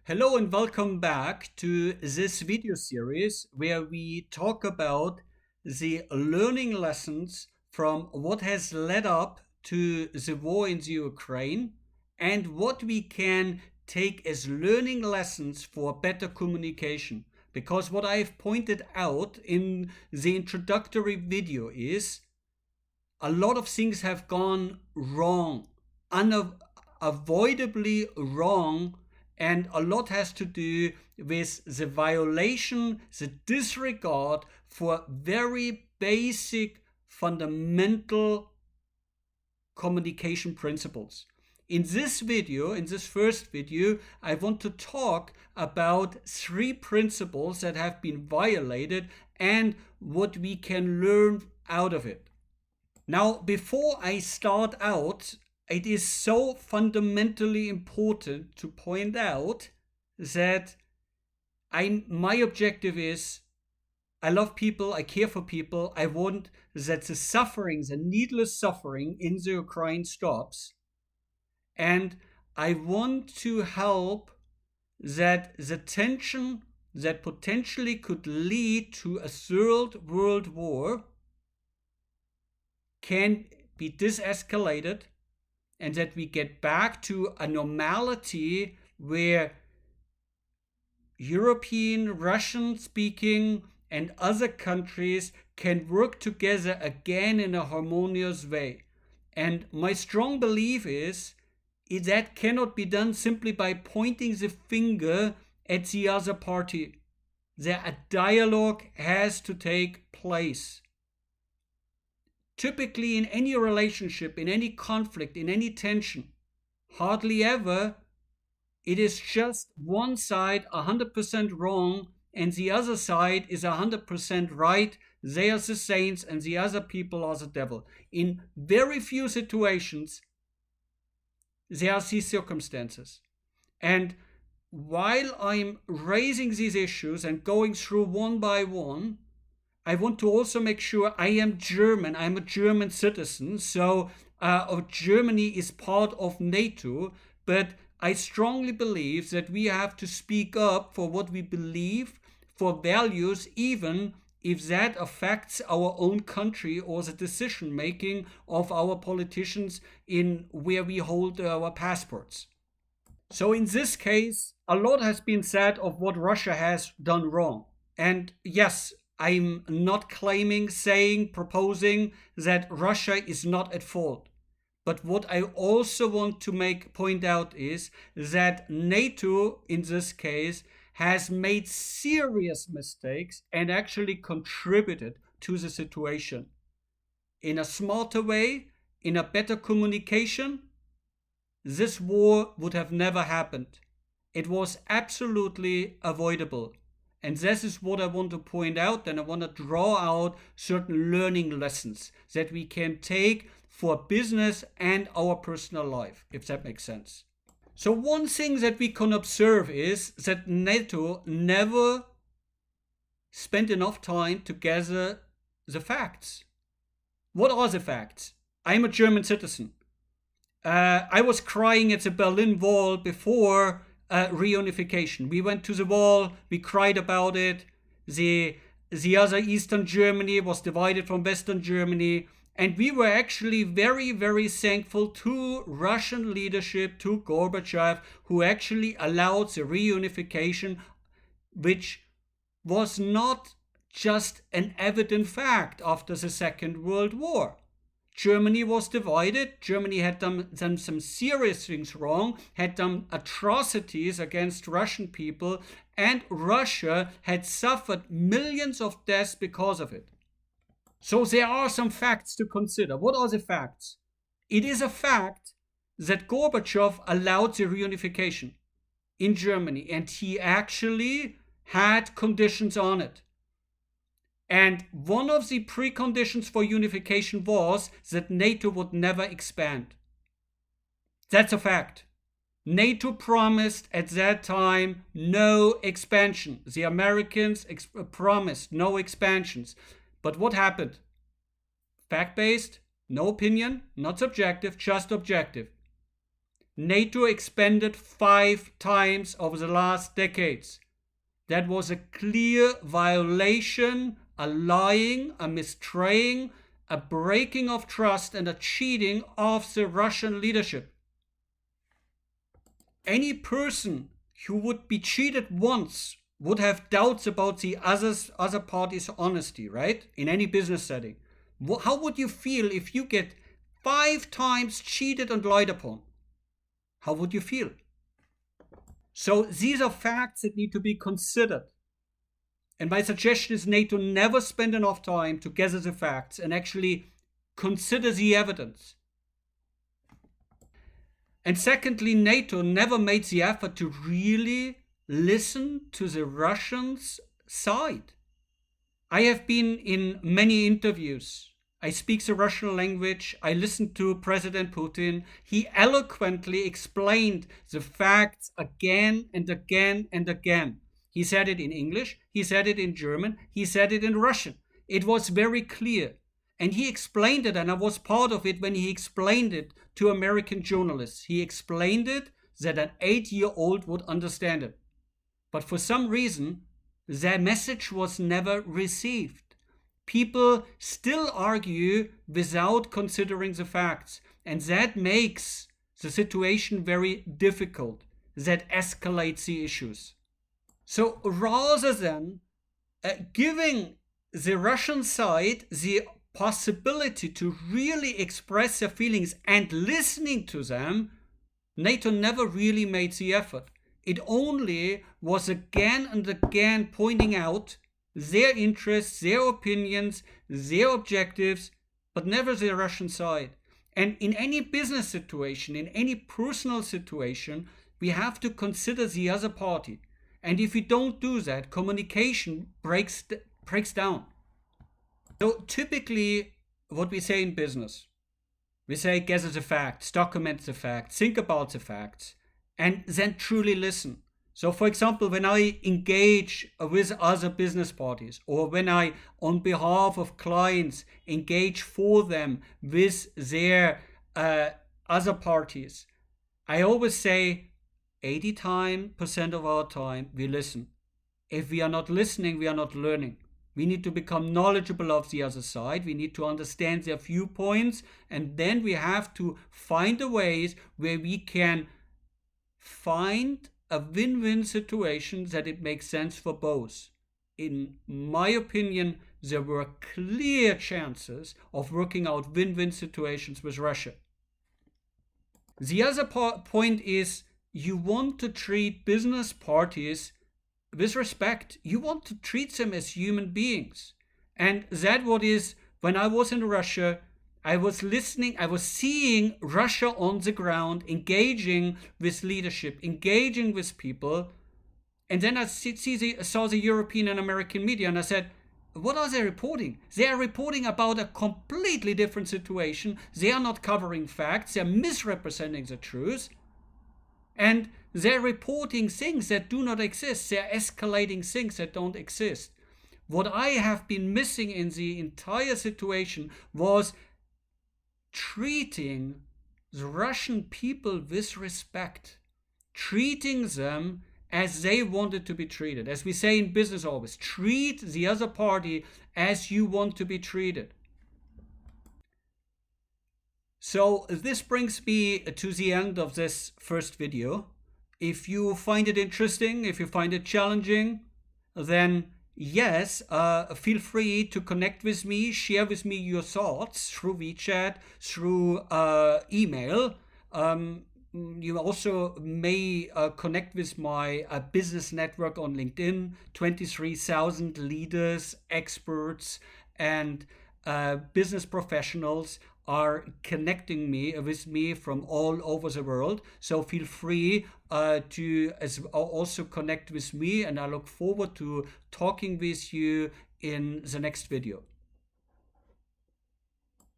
Hello and welcome back to this video series where we talk about the learning lessons from what has led up to the war in the Ukraine and what we can take as learning lessons for better communication. Because what I've pointed out in the introductory video is a lot of things have gone wrong, unavoidably wrong, and a lot has to do with the violation, the disregard for very basic, fundamental communication principles. In this video, in this first video, I want to talk about three principles that have been violated and what we can learn out of it. Now, before I start out, it is so fundamentally important to point out that my objective is I love people, I care for people, I want that the suffering, the needless suffering in the Ukraine stops, and I want to help that the tension that potentially could lead to a third world war can be desescalated and that we get back to a normality where European, Russian speaking, and other countries can work together again in a harmonious way. And my strong belief is that cannot be done simply by pointing the finger at the other party. A dialogue has to take place. Typically, in any relationship, in any conflict, in any tension, hardly ever it is just one side 100% wrong and the other side is 100% right. They are the saints and the other people are the devil. In very few situations, there are these circumstances. And while I'm raising these issues and going through one by one, I want to also make sure I am German. I'm a German citizen, so Germany is part of NATO, but I strongly believe that we have to speak up for what we believe, for values, even if that affects our own country or the decision making of our politicians in where we hold our passports. So in this case, a lot has been said of what Russia has done wrong. And yes, I'm not claiming, saying, proposing that Russia is not at fault. But what I also want to point out is that NATO, in this case, has made serious mistakes and actually contributed to the situation. In a smarter way, in a better communication, this war would have never happened. It was absolutely avoidable. And this is what I want to point out, and I want to draw out certain learning lessons that we can take for business and our personal life, if that makes sense. So one thing that we can observe is that NATO never spent enough time to gather the facts. What are the facts? I'm a German citizen. I was crying at the Berlin Wall before reunification. We went to the wall, we cried about it. The other Eastern Germany was divided from Western Germany. And we were actually very, very thankful to Russian leadership, to Gorbachev, who actually allowed the reunification, which was not just an evident fact after the Second World War. Germany was divided. Germany had done some serious things wrong, had done atrocities against Russian people, and Russia had suffered millions of deaths because of it. So there are some facts to consider. What are the facts? It is a fact that Gorbachev allowed the reunification in Germany, and he actually had conditions on it. And one of the preconditions for unification was that NATO would never expand. That's a fact. NATO promised at that time no expansion. The Americans promised no expansions. But what happened? Fact-based, no opinion, not subjective, just objective. NATO expanded 5 times over the last decades. That was a clear violation, a lying, a mistraying, a breaking of trust, and a cheating of the Russian leadership. Any person who would be cheated once would have doubts about the other party's honesty, right? In any business setting. How would you feel if you get 5 times cheated and lied upon? How would you feel? So these are facts that need to be considered. And my suggestion is NATO never spend enough time to gather the facts and actually consider the evidence. And secondly, NATO never made the effort to really listen to the Russians' side. I have been in many interviews. I speak the Russian language. I listened to President Putin. He eloquently explained the facts again and again and again. He said it in English. He said it in German. He said it in Russian. It was very clear. And he explained it, and I was part of it when he explained it to American journalists. He explained it that an 8-year-old would understand it. But for some reason, their message was never received. People still argue without considering the facts, and that makes the situation very difficult. That escalates the issues. So rather than giving the Russian side the possibility to really express their feelings and listening to them, NATO never really made the effort. It only was again and again pointing out their interests, their opinions, their objectives, but never the Russian side. And in any business situation, in any personal situation, we have to consider the other party. And if we don't do that, communication breaks down. So typically, what we say in business, we say gather the facts, document the facts, think about the facts, and then truly listen. So for example, when I engage with other business parties, or when I, on behalf of clients, engage for them with their other parties, I always say 80% of our time we listen. If we are not listening, we are not learning. We need to become knowledgeable of the other side. We need to understand their viewpoints, and then we have to find the ways where we can find a win-win situation that it makes sense for both. In my opinion, there were clear chances of working out win-win situations with Russia. The other point is you want to treat business parties with respect. You want to treat them as human beings. And that what is, when I was in Russia, I was listening, I was seeing Russia on the ground, engaging with leadership, engaging with people. And then I saw the European and American media, and I said, what are they reporting? They are reporting about a completely different situation. They are not covering facts. They are misrepresenting the truth. And they're reporting things that do not exist. They're escalating things that don't exist. What I have been missing in the entire situation was treating the Russian people with respect, treating them as they wanted to be treated. As we say in business always, treat the other party as you want to be treated. So this brings me to the end of this first video. If you find it interesting, if you find it challenging, then yes, feel free to connect with me, share with me your thoughts through WeChat, through email. You also may connect with my business network on LinkedIn. 23,000 leaders, experts, and business professionals are connecting with me from all over the world. So feel free to also connect with me, and I look forward to talking with you in the next video.